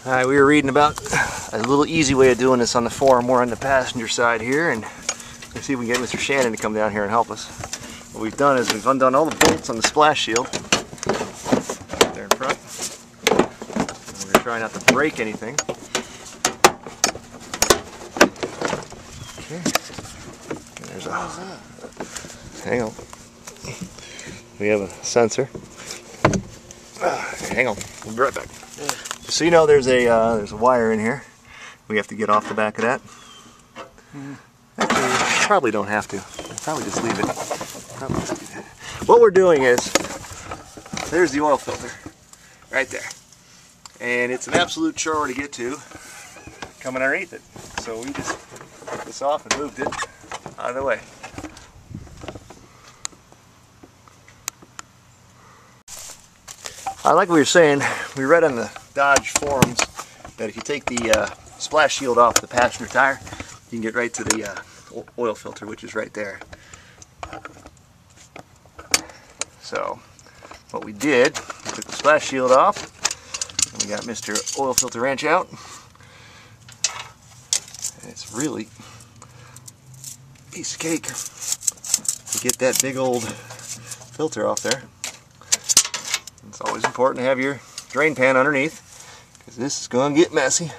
Alright, we were reading about a little easy way of doing this on the forum. We're on the passenger side here, and let's see if we can get Mr. Shannon to come down here and help us. What we've done is we've undone all the bolts on the splash shield there in front. And we're going to try not to break anything. Okay. There's a... Hang on. We have a sensor. Hang on. We'll be right back. So you know there's a wire in here. We have to get off the back of that. Actually, we probably don't have to. We'll probably just leave it. What we're doing is, there's the oil filter, right there. And it's an absolute chore to get to, coming underneath it. So we just took this off and moved it out of the way. Like we were saying, we read on the Dodge forums that if you take the splash shield off the passenger tire, you can get right to the oil filter, which is right there. So what we did, we took the splash shield off, and we got Mr. Oil Filter Wrench out. And it's really a piece of cake to get that big old filter off there. It's always important to have your drain pan underneath, because this is going to get messy.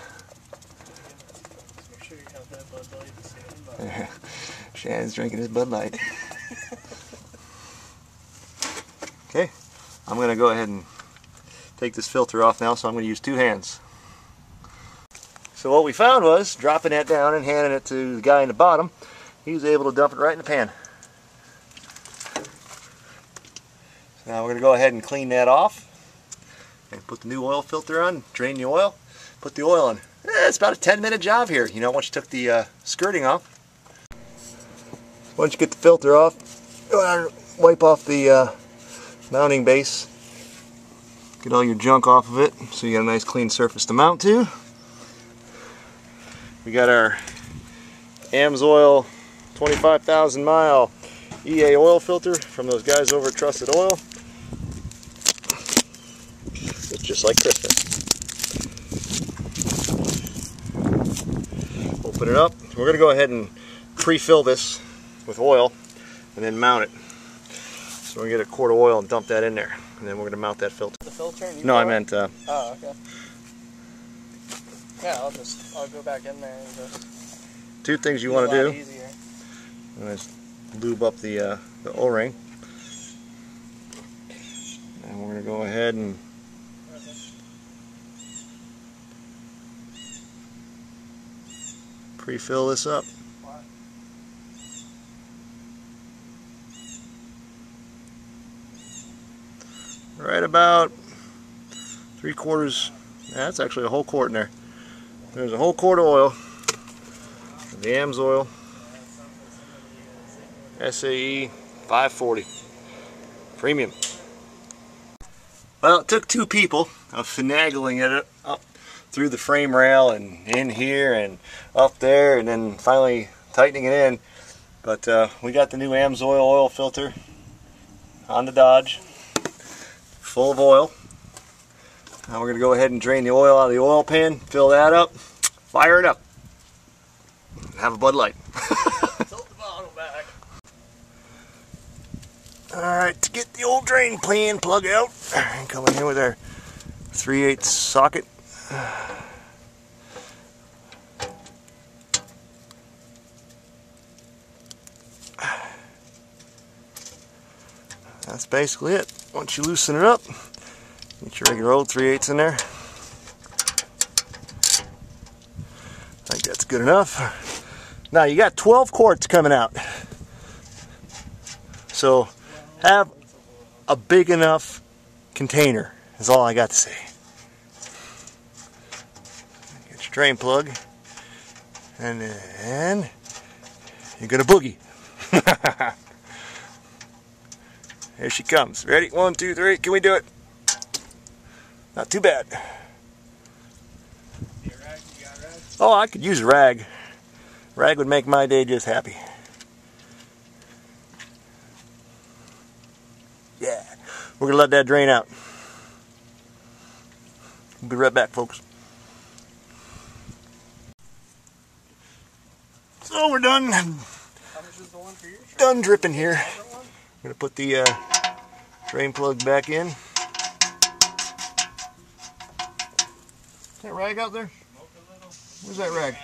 Make sure you have that Bud Light. Shannon's drinking his Bud Light. Okay, I'm going to go ahead and take this filter off now, so I'm going to use two hands. So what we found was, dropping that down and handing it to the guy in the bottom, he was able to dump it right in the pan. Now we're going to go ahead and clean that off and put the new oil filter on, drain the oil, put the oil in. It's about a 10-minute job here, you know, once you took the skirting off. Once you get the filter off, wipe off the mounting base, get all your junk off of it so you got a nice clean surface to mount to. We got our Amsoil 25,000 mile EA oil filter from those guys over at Trusted Oil. It's just like Christmas. Open it up. We're going to go ahead and pre-fill this with oil and then mount it. So we're going to get a quart of oil and dump that in there, and then we're going to mount that filter. The filter? No, I meant... oh, okay. Yeah, I'll go back in there and just... Two things you want to do. Easier. Let's lube up the O-ring. And we're going to go ahead and pre-fill this up. Right about 3/4. That's actually a whole quart in there. There's a whole quart of oil. The Amsoil SAE 540 premium. Well, it took two people of finagling it up through the frame rail and in here and up there, and then finally tightening it in. But we got the new Amsoil oil filter on the Dodge, full of oil. Now we're going to go ahead and drain the oil out of the oil pan, fill that up, fire it up, and have a Bud Light. Tilt the bottle back. Alright, to get the old drain pan plug out, and come in here with our 3/8 socket. That's basically it. Once you loosen it up, get your regular old 3/8 in there. I think that's good enough. Now you got 12 quarts coming out. So have a big enough container is all I got to say. Get your drain plug, and then you're gonna boogie. Here she comes. Ready? 1, 2, 3. Can we do it? Not too bad. Oh, I could use a rag. Rag would make my day just happy. Yeah. We're going to let that drain out. We'll be right back, folks. So we're done. How much is the one for your truck? Done dripping here. Another one? I'm gonna put the drain plug back in. Is that rag out there? Where's that rag?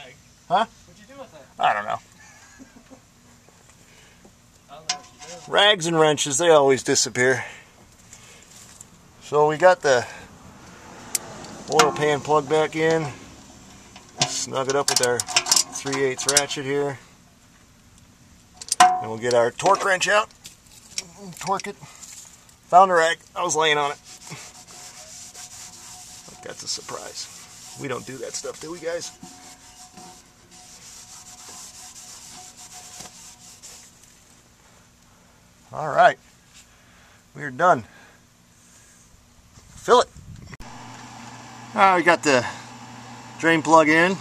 Huh? What'd you do with it? I don't know. I don't know what you did. Rags and wrenches, they always disappear. So we got the oil pan plug back in. Snug it up with our 3/8 ratchet here. And we'll get our torque wrench out. Torque it. Found a rag. I was laying on it. Like that's a surprise. We don't do that stuff, do we, guys? All right. We're done. Fill it. All right, we got the drain plug in.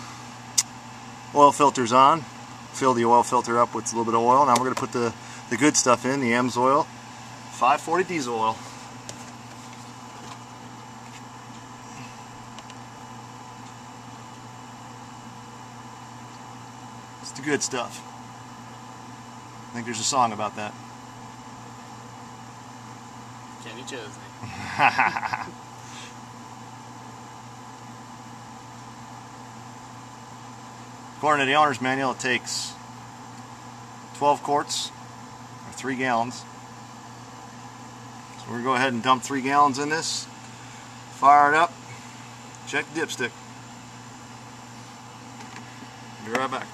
Oil filter's on. Fill the oil filter up with a little bit of oil. Now we're going to put the good stuff in, the Amsoil 540 diesel oil. It's the good stuff. I think there's a song about that. Kenny Chesney. According to the owner's manual, it takes 12 quarts, or 3 gallons. So we're going to go ahead and dump 3 gallons in this, fire it up, check the dipstick. Be right back.